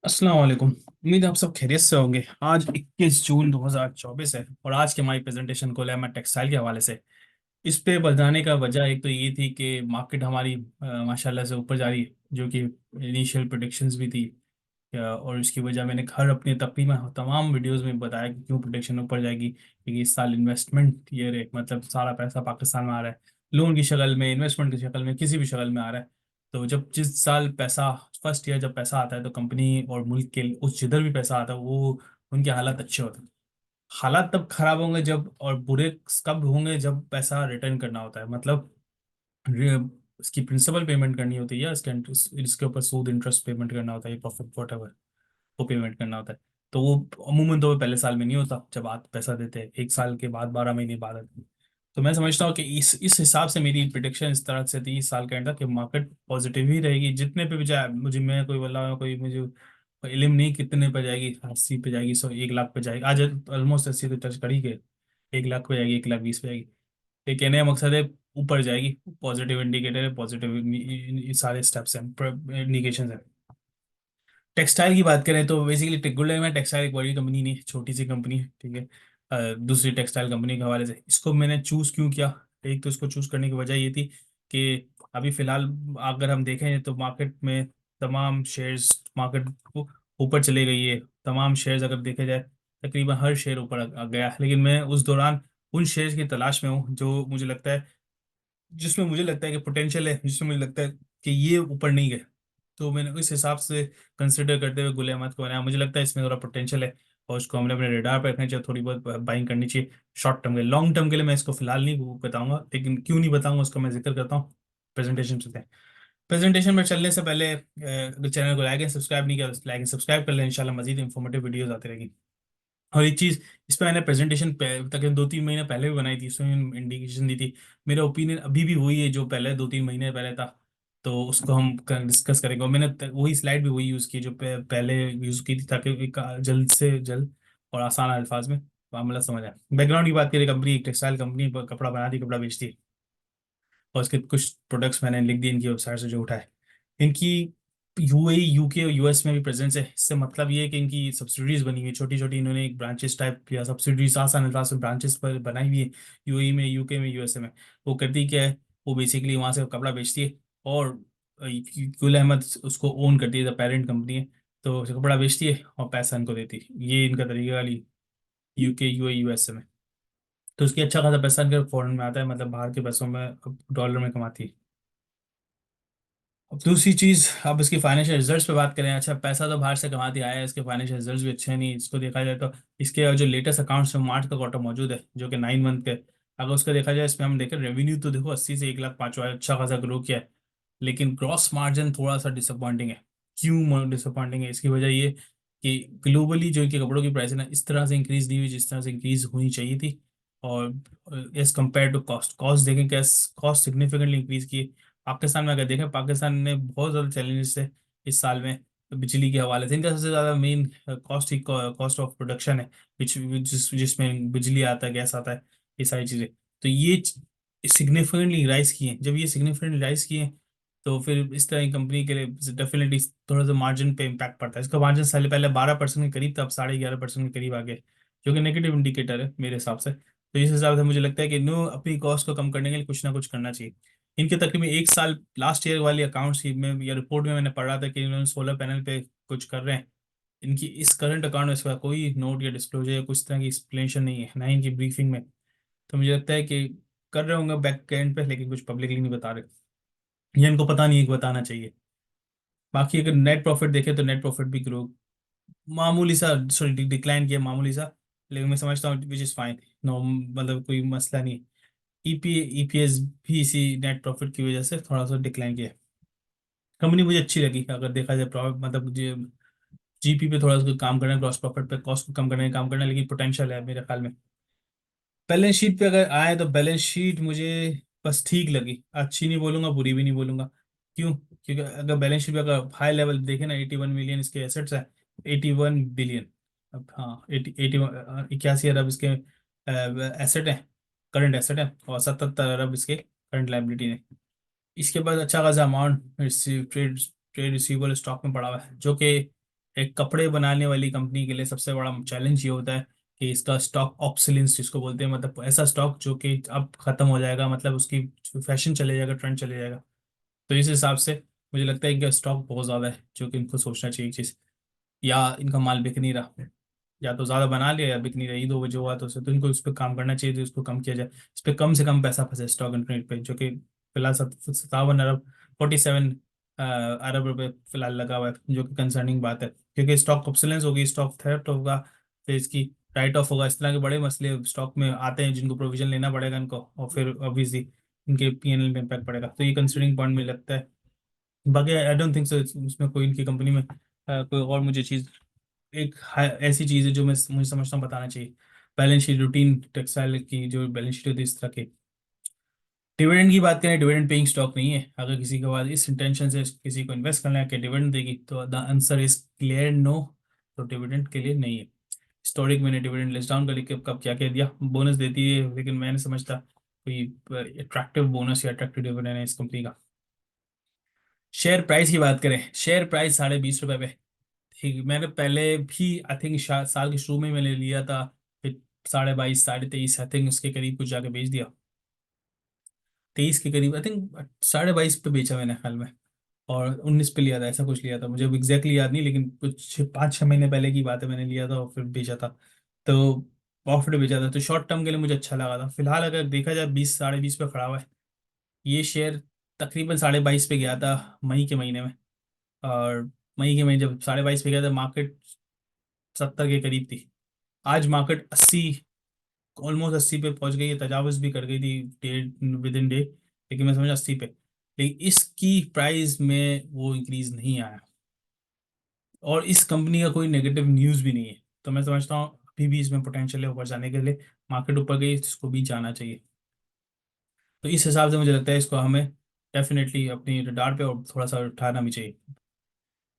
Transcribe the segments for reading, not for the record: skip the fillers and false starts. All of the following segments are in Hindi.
अस्सलाम वालेकुम। उम्मीद है आप सब खैरियत से होंगे। आज 21 जून 2024 है और आज के हमारी प्रेजेंटेशन को लेमा टेक्सटाइल के हवाले से इस पे बताने का वजह एक तो ये थी कि मार्केट हमारी माशाल्लाह से ऊपर जा रही है, जो कि इनिशियल प्रोडिक्शंस भी थी। और इसकी वजह मैंने हर अपने तकरीबन तमाम वीडियोस में बताया कि क्यों प्रोडिक्शन ऊपर जाएगी, क्योंकि इस साल इन्वेस्टमेंट ईयर है, मतलब सारा पैसा पाकिस्तान में आ रहा है, लोन की शक्ल में, इन्वेस्टमेंट की शक्ल में, किसी भी शक्ल में आ रहा है। तो जब जिस साल पैसा फर्स्ट ईयर जब पैसा आता है तो कंपनी और मुल्क के उस जिधर भी पैसा आता है वो उनके हालात अच्छे होते हैं। हालात तब खराब होंगे जब, और बुरे कब होंगे जब पैसा रिटर्न करना होता है, मतलब इसकी प्रिंसिपल पेमेंट करनी होती है या इसके ऊपर सूद इंटरेस्ट पेमेंट करना होता है, प्रॉफिट वॉट वो पेमेंट करना होता है। तो वो अमूमन तो वो पहले साल में नहीं होता, जब आप पैसा देते हैं एक साल के बाद, 12 महीने बाद आता है। तो मैं समझता हूँ कि इस हिसाब से मेरी प्रिडिक्शन इस तरह से थी इस साल के एंड तक कि मार्केट पॉजिटिव ही रहेगी, जितने पे भी जाए। मुझे मैं कोई बोला, कोई मुझे कोई इल्म नहीं कितने पे जाएगी, 80 पे जाएगी, 100 1 लाख पे जाएगी। आज ऑलमोस्ट 80 तो टच करी के 1 लाख पे जाएगी, 1 लाख 20 पे जाएगी। ये कहने का मकसद है ऊपर जाएगी, पॉजिटिव इंडिकेटर है, पॉजिटिव सारे स्टेप्स हैं, इंडिकेशन है। टेक्सटाइल की बात करें तो बेसिकली टिकुलर में टेक्सटाइल एक बड़ी कंपनी नहीं, छोटी सी कंपनी है, ठीक है। दूसरी टेक्सटाइल कंपनी के हवाले से इसको मैंने चूज क्यों किया, एक तो इसको चूज करने की वजह ये थी कि अभी फिलहाल अगर हम देखें तो मार्केट में तमाम शेयर्स, मार्केट को ऊपर चले गई है। तमाम शेयर्स अगर देखे जाए तकरीबन हर शेयर ऊपर आ गया है, लेकिन मैं उस दौरान उन शेयर्स की तलाश में हूँ जो मुझे लगता है, जिसमें मुझे लगता है कि पोटेंशियल है, जिसमें मुझे लगता है कि ये ऊपर नहीं गए। तो मैंने इस हिसाब से कंसिडर करते हुए गुल अहमद को बनाया। मुझे लगता है इसमें थोड़ा पोटेंशियल है और उसको हमने अपने रेडार पर रखना चाहिए, थोड़ी बहुत बाइंग करनी चाहिए। शॉर्ट टर्म के, लॉन्ग टर्म के लिए मैं इसको फिलहाल नहीं बताऊंगा, लेकिन क्यों नहीं बताऊंगा उसका मैं जिक्र करता हूँ प्रेजेंटेशन से। प्रेजेंटेशन में चलने से पहले अगर चैनल को लाइक एंड सब्सक्राइब नहीं किया तो लाइक एंड सब्सक्राइब कर लें, इंशाल्लाह मजीद इंफॉर्मेटिव वीडियोस आती रहेगी। और एक चीज़, इस पर मैंने प्रेजेंटेशन तकरीबन 2 3 महीने पहले भी बनाई थी, इसमें इंडिकेशन दी थी। मेरा ओपिनियन अभी भी वही है जो पहले 2 3 महीने पहले था। तो उसको हम डिस्कस करेंगे, और मैंने वही स्लाइड भी वही यूज़ की जो पहले यूज़ की थी, ताकि एक जल्द से जल्द और आसान अल्फाज में मामला समझ आए। बैकग्राउंड की बात करें, कंपनी एक टेक्सटाइल कंपनी, कपड़ा बनाती, कपड़ा बेचती है। और इसके कुछ प्रोडक्ट्स मैंने लिख दिए इनकी वेबसाइट से जो उठाए। इनकी यूएई, यूके और यूएस में भी प्रेजेंस है। इससे मतलब ये है कि इनकी सब्सिडीज बनी हुई है छोटी छोटी, इन्होंने एक ब्रांचेस टाइप या सब्सिडीज आसान अल्फाज में ब्रांचेस पर बनाई हुई है, यूएई में, यूके में, यूएसए में। वो करती क्या है, वो बेसिकली वहाँ से कपड़ा बेचती है, और गुल अहमद उसको ओन करती है, द पेरेंट कंपनी है। तो कपड़ा बेचती है और पैसा इनको देती है, ये इनका तरीका वाली यूके, यूएई, यूएसए में। तो उसकी अच्छा खासा पैसा इनके फॉरेन में आता है, मतलब बाहर के पैसों में, डॉलर में कमाती है। अब दूसरी चीज, अब इसकी फाइनेंशियल रिजल्ट्स पे बात करें। अच्छा, पैसा तो बाहर से कमाती आया है, इसके फाइनेंशियल रिजल्ट्स भी अच्छे नहीं, इसको देखा जाए तो। इसके जो लेटेस्ट अकाउंट्स में मार्च का क्वार्टर मौजूद है, जो कि 9 मंथ के, अगर उसका देखा जाए, इसमें हम देखें रेवेन्यू तो देखो 80 से 1 लाख 5 हुआ है, अच्छा खासा ग्रो किया है। लेकिन ग्रॉस मार्जिन थोड़ा सा डिसअपॉइंटिंग है। क्यों डिसअपॉइंटिंग है, इसकी वजह ये कि ग्लोबली जो इनके कपड़ों की प्राइस है ना, इस तरह से इंक्रीज नहीं हुई जिस तरह से इंक्रीज होनी चाहिए थी। और as compare to cost, cost देखें, क्या कॉस्ट सिग्निफिकेंटली इंक्रीज की। पाकिस्तान में अगर देखें, पाकिस्तान ने बहुत ज़्यादा चैलेंजेस थे इस साल में बिजली के हवाले से। इनका सबसे ज़्यादा main cost he cost of production है, जिसमें बिजली आता है, गैस आता है, ये सारी चीज़ें। तो ये सिग्निफिकेंटली राइज किए। जब ये सिग्निफिकेंटली राइज किए तो फिर इस तरह की कंपनी के लिए डेफिनेटली थोड़ा सा मार्जिन पे इम्पैक्ट पड़ता है। इसका मार्जिन पहले पहले 12% के करीब था, अब 11.5% के करीब आ गया, जो कि नेगेटिव इंडिकेटर है मेरे हिसाब से। तो इस हिसाब से मुझे लगता है कि नो, अपनी कॉस्ट को कम करने के लिए कुछ ना कुछ करना चाहिए। इनके तकरीबन एक साल लास्ट ईयर वाली अकाउंट्स की में या रिपोर्ट में मैंने पढ़ा था कि इन्होंने सोलर पैनल पे कुछ कर रहे हैं। इनकी इस करंट अकाउंट में इसका कोई नोट या डिस्क्लोजर या कुछ तरह की एक्सप्लेनेशन नहीं है, ना ही इनकी ब्रीफिंग में। तो मुझे लगता है कि कर रहे होंगे बैक एंड पे, लेकिन कुछ पब्लिकली नहीं बता रहे, या इनको पता नहीं है कि बताना चाहिए। बाकी अगर नेट प्रॉफिट देखें तो नेट प्रॉफिट भी ग्रो मामूली सा, सॉरी डिक्लाइन किया मामूली सा, लेकिन मैं समझता हूँ विच इज़ फाइन। नो, मतलब कोई मसला नहीं। ईपीएस भी इसी नेट प्रॉफिट की वजह से थोड़ा सा डिक्लाइन किया। कंपनी मुझे अच्छी लगी, अगर देखा जाए प्रॉफिट, मतलब मुझे जीपी पे थोड़ा सा काम करना है, ग्रॉस प्रॉफिट पे कॉस्ट को कम करने का काम करना है, लेकिन पोटेंशियल है मेरे ख्याल में। बैलेंस शीट पे अगर आए तो बैलेंस शीट मुझे बस ठीक लगी, अच्छी नहीं बोलूंगा, बुरी भी नहीं बोलूंगा। क्यों? क्योंकि अगर बैलेंस शीट पे अगर हाई लेवल देखे ना, 81 मिलियन इसके एसेट्स हैं, 81 बिलियन। अब हाँ, 81 अरब इसके एसेट हैं, करंट एसेट है, और 77 अरब इसके करंट लाइबिलिटी है। इसके बाद अच्छा खासा amount trade trade receivable stock में पड़ा हुआ है, जो कि एक कपड़े बनाने वाली कंपनी के लिए सबसे बड़ा चैलेंज ये होता है कि इसका स्टॉक ऑब्सोलेंस जिसको बोलते हैं, मतलब ऐसा स्टॉक जो कि अब खत्म हो जाएगा, मतलब उसकी फैशन चले जाएगा, ट्रेंड चले जाएगा। तो इस हिसाब से मुझे लगता है कि स्टॉक बहुत ज़्यादा है, जो कि इनको सोचना चाहिए चीज़। या इनका माल बिक नहीं रहा, या तो ज़्यादा बना लिया या बिक नहीं रहा, ये दो वजह हुआ तो उसे तो इनको इस पर काम करना चाहिए, तो इसको कम किया जाए, इस पर कम से कम पैसा फंसे स्टॉक इंटरनेट पे, जो कि फिलहाल 57 अरब 47 अरब रुपए फिलहाल लगा हुआ है, जो कि कंसर्निंग बात है, क्योंकि स्टॉक ऑब्सोलेंस होगी, स्टॉक थेफ्ट होगा, फिर इसकी राइट ऑफ होगा, इस तरह के बड़े मसले स्टॉक में आते हैं जिनको प्रोविजन लेना पड़ेगा इनको, और फिर ऑब्वियसली इनके पीएनएल में इम्पैक्ट पड़ेगा, तो ये कंसिडरिंग पॉइंट में लगता है। बाकी आई डोंट थिंक सो उसमें कोई इनकी कंपनी में कोई और मुझे चीज़, एक ऐसी चीज़ है जो मैं मुझे समझता हूँ बताना चाहिए। बैलेंस शीट रूटीन टेक्सटाइल की जो बैलेंस शीट होती है इस तरह की। डिविडेंड की बात करें, डिविडेंड पेइंग स्टॉक नहीं है, अगर किसी के पास इस इंटेंशन से किसी को इन्वेस्ट करना है कि डिविडेंड देगी, तो the answer is clear no. तो डिविडेंड के लिए नहीं है। हिस्टोरिक मैंने डिविडेंड लिस्ट डाउन करके कब क्या कह दिया, बोनस देती है, लेकिन मैंने समझता कोई अट्रैक्टिव बोनस या अट्रैक्टिव डिविडेंड है इस कंपनी का। शेयर प्राइस की बात करें, शेयर प्राइस 20.5 रुपए पे। ठीक, मैंने पहले भी आई थिंक साल के शुरू में मैंने लिया था, फिर 22.5 23 आई थिंक उसके करीब कुछ जाके बेच दिया, 23 के करीब आई थिंक 22.5 पे बेचा मैंने ख्याल में, और 19 पे लिया था, ऐसा कुछ लिया था, मुझे अब एग्जैक्टली याद नहीं, लेकिन कुछ 5-6 महीने पहले की बात है, मैंने लिया था और फिर बेचा था। तो प्रॉफिट बेचा था, तो शॉर्ट टर्म के लिए मुझे अच्छा लगा था। फिलहाल अगर देखा जाए 20 20.5 पे खड़ा हुआ है ये शेयर, तकरीबन 22.5 पे गया था मई के महीने में, और मई के महीने जब 22.5 पे गया था, मार्केट 70 के करीब थी। आज मार्केट 80, ऑलमोस्ट 80 पे पहुंच गई है, तजावज़ भी कर गई थी डे विद इन डे, लेकिन मैं समझ 80 पे, लेकिन इसकी प्राइस में वो इंक्रीज नहीं आया, और इस कंपनी का कोई नेगेटिव न्यूज़ भी नहीं है, तो मैं समझता हूँ अभी भी इसमें पोटेंशियल है ऊपर जाने के लिए। मार्केट ऊपर गई तो इसको भी जाना चाहिए। तो इस हिसाब से मुझे लगता है इसको हमें डेफिनेटली अपनी रडार पे और थोड़ा सा उठाना भी चाहिए।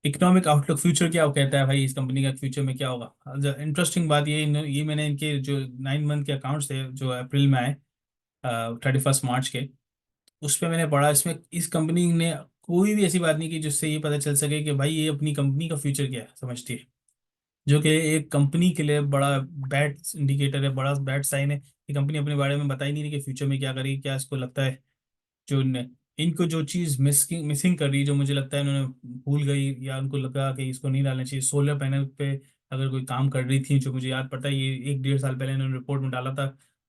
इकोनॉमिक आउटलुक, फ्यूचर क्या वो कहता है भाई इस कंपनी का फ्यूचर में क्या होगा। इंटरेस्टिंग बात ये मैंने इनके जो 9 मंथ के अकाउंट्स थे जो अप्रैल में आए, 31 मार्च के, उस पर मैंने पढ़ा, इसमें इस कंपनी ने कोई भी ऐसी बात नहीं की जिससे ये पता चल सके कि भाई ये अपनी कंपनी का फ्यूचर क्या है समझती है, जो कि एक कंपनी के लिए बड़ा बैड इंडिकेटर है, बड़ा बैड साइन है कि कंपनी अपने बारे में बता ही नहीं रही कि फ्यूचर में क्या करेगी, क्या इसको लगता है। इनको जो चीज़ मिसिंग मिसिंग कर रही है, जो मुझे लगता है इन्होंने भूल गई या उनको लगा कि इसको नहीं डालना चाहिए, सोलर पैनल पे अगर कोई काम कर रही थी, जो मुझे याद पड़ता है ये 1-1.5 साल पहले इन्होंने रिपोर्ट में डाला था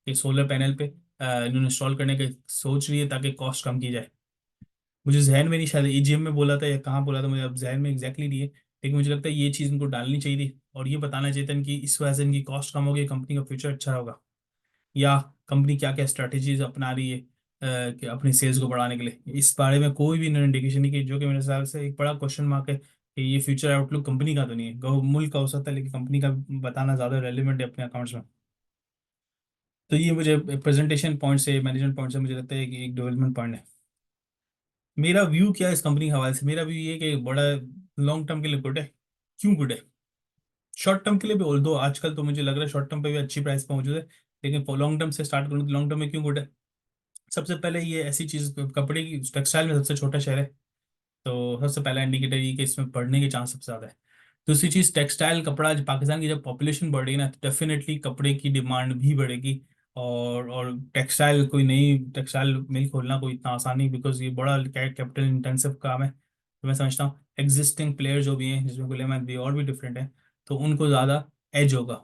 कि सोलर पैनल पे इन्होंने इंस्टॉल करने की सोच रही है ताकि कॉस्ट कम की जाए। मुझे जहन में नहीं, शायद एजीएम में बोला था या कहाँ बोला था, मुझे अब जहन में एग्जैक्टली नहीं है, लेकिन मुझे लगता है ये चीज़ इनको डालनी चाहिए थी, और ये बताना चाहिए था इनकी इस वजह से इनकी कॉस्ट कम होगी, कंपनी का फ्यूचर अच्छा होगा, या कंपनी क्या क्या स्ट्रैटेजीज अपना रही है कि अपनी सेल्स को बढ़ाने के लिए, इस बारे में कोई भी इन्होंने इंडिकेशन नहीं की, जो कि मेरे हिसाब से एक बड़ा क्वेश्चन मार्क है कि ये फ्यूचर आउटलुक कंपनी का तो नहीं है, मुल्क का हो सकता है, लेकिन कंपनी का बताना ज़्यादा रेलिवेंट है अपने अकाउंट्स में। तो ये मुझे प्रेजेंटेशन पॉइंट से, मैनेजमेंट पॉइंट से मुझे लगता है कि एक डेवलपमेंट पॉइंट है। मेरा व्यू क्या है इस कंपनी के हवाले से, मेरा व्यू ये है कि बड़ा लॉन्ग टर्म के लिए गुड है। क्यों गुड है? शॉर्ट टर्म के लिए भी, ऑल्दो आजकल तो मुझे लग रहा है शॉर्ट टर्म पे भी अच्छी प्राइस पे मौजूद है, लेकिन लॉन्ग टर्म से स्टार्ट करूँ तो लॉन्ग टर्म में क्यों गुड है? सबसे पहले ये ऐसी चीज, कपड़े की टेक्सटाइल में सबसे छोटा शहर है, तो सबसे पहला इंडिकेटर ये कि इसमें बढ़ने के चांस सबसे ज्यादा है। दूसरी चीज, टेक्सटाइल कपड़ा, जो पाकिस्तान की जब पॉपुलेशन बढ़ रही है ना, तो डेफिनेटली कपड़े की डिमांड भी बढ़ेगी। और टेक्सटाइल, कोई नई टेक्सटाइल मिल खोलना कोई इतना आसान नहीं, बिकॉज ये बड़ा कैपिटल इंटेंसिव काम है, तो मैं समझता हूँ एग्जिस्टिंग प्लेयर जो भी हैं, जिसमें गुलेमैन भी और भी डिफरेंट है, तो उनको ज़्यादा एज होगा,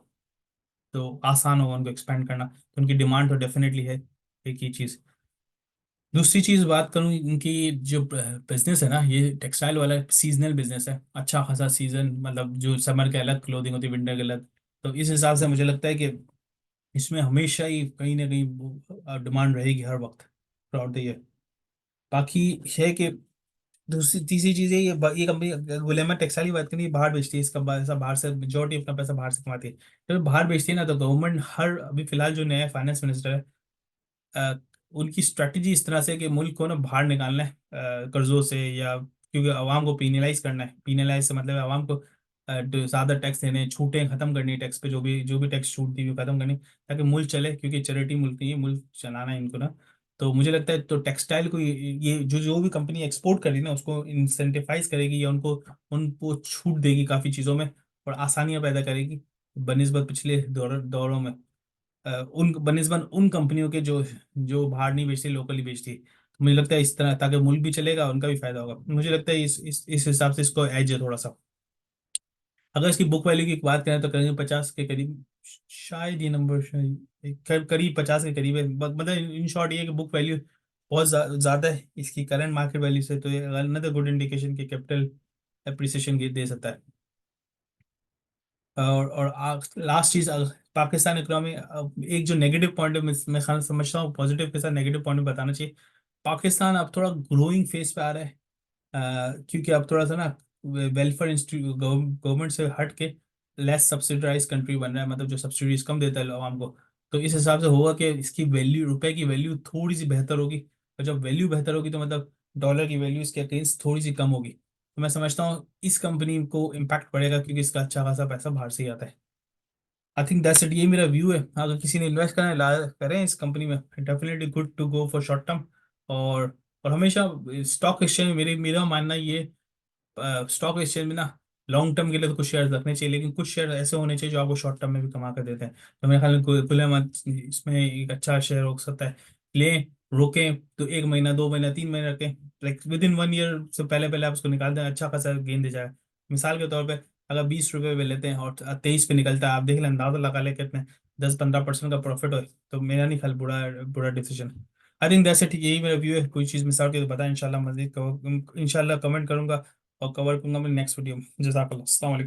तो आसान होगा उनको एक्सपेंड करना, तो उनकी डिमांड तो डेफिनेटली है। एक ही चीज़। दूसरी चीज बात करूं, इनकी जो बिजनेस है ना, ये टेक्सटाइल वाला सीजनल बिजनेस है, अच्छा खासा सीजन, मतलब जो समर के अलग क्लोथिंग होती है, विंटर के अलग, तो इस हिसाब से मुझे लगता है कि इसमें हमेशा ही कहीं ना कहीं डिमांड रहेगी हर वक्त थ्रू आउट द ईयर। बाकी है कि दूसरी तीसरी चीज है, ये कंपनी गुलेमा टेक्सटाइल की बात करें, ये बाहर बेचती है, इसका पैसा बाहर से, मेजोरिटी अपना पैसा बाहर से कमाती है, तो बाहर बेचती है ना, तो गवर्नमेंट हर, अभी फिलहाल जो नया फाइनेंस मिनिस्टर है, अ, उनकी स्ट्रैटेजी इस तरह से है कि मुल्क को ना बाहर निकालना है कर्जों से, या क्योंकि आवाम को पीनलाइज करना है, पीनलाइज से मतलब है आवाम को ज़्यादा टैक्स देने, छूटें खत्म करनी है, टैक्स पे जो भी टैक्स छूट दी हुई खत्म करनी, ताकि मुल्क चले, क्योंकि चैरिटी मुल्क नहीं है, मुल्क चलाना है इनको ना। तो मुझे लगता है तो टेक्सटाइल को ये जो जो भी कंपनी एक्सपोर्ट कर रही है ना उसको इंसेंटिवाइज करेगी, या उनको उनको छूट देगी काफ़ी चीज़ों में, और आसानियां पैदा करेगी बनिस्बत पिछले दौरों में। उन बनिस्बत उन कंपनियों के जो जो बाहर नहीं बेचती, लोकली बेचती। तो मुझे लगता है इस तरह, ताकि मुल्क भी चलेगा, उनका भी फायदा होगा। मुझे लगता है इस हिसाब से इसको एज है थोड़ा सा। अगर इसकी बुक वैल्यू की बात करें तो करीब 50 के करीब, शायद ये नंबर करीब 50 के करीब है। मतलब इन शॉर्ट ये कि बुक वैल्यू बहुत ज्यादा है इसकी करंट मार्केट वैल्यू से, तो ये अनदर गुड इंडिकेशन की कैपिटल एप्रिसिएशन दे सकता है। और लास्ट चीज, पाकिस्तान इकोनॉमी, एक जो नेगेटिव पॉइंट है, मैं खाना समझता हूँ पॉजिटिव के साथ नेगेटिव पॉइंट बताना चाहिए। पाकिस्तान अब थोड़ा ग्रोइंग फेज पे आ रहा है, क्योंकि अब थोड़ा सा ना वेलफेयर इंस्टीट्यूट गवर्नमेंट से हट के लेस सब्सिडाइज कंट्री बन रहा है, मतलब जो सब्सिडीज कम देता है आवाम को। तो इस हिसाब से होगा कि इसकी वैल्यू, रुपए की वैल्यू थोड़ी सी बेहतर होगी। और जब वैल्यू बेहतर होगी तो मतलब डॉलर की वैल्यू इसके अगेंस्ट थोड़ी सी कम होगी। तो मैं समझता हूँ इस कंपनी को इम्पैक्ट पड़ेगा, क्योंकि इसका अच्छा खासा पैसा बाहर से ही आता है। आई थिंक दैट्स इट, ये मेरा व्यू है। अगर किसी ने इन्वेस्ट करना है, ला करें इस कंपनी में, definitely good to go for short term. और हमेशा स्टॉक एक्सचेंज, मेरा मानना ये, स्टॉक एक्सचेंज में ना लॉन्ग टर्म के लिए तो कुछ शेयर रखने चाहिए, लेकिन कुछ शेयर ऐसे होने चाहिए जो आपको शॉर्ट टर्म में भी कमा कर देते हैं। तो मेरे ख्याल में खुले मत इसमें एक अच्छा शेयर हो सकता है। लें, रोकें तो 1 महीना, 2 महीना, 3 महीना रखें, लाइक विद इन 1 ईयर से पहले पहले आप उसको निकाल दें, अच्छा खासा गेंद दे जाएगा। मिसाल के तौर पर अगर 20 रुपये पे लेते हैं और 23 पे निकलता है, आप देख लें, अंदाजा लगा ले कितने 10-15% का प्रॉफिट हो, तो मेरा नहीं ख्याल बुरा बुरा decision. I think that's it, यही मेरा व्यू है। कोई चीज़ मिस आउट की तो बताएं, इंशाल्लाह मजीद इंशाल्लाह कमेंट करूंगा और कवर करूंगा मैं नेक्स्ट वीडियो में। जज़ाकल्लाह, अस्सलाम वालेकुम।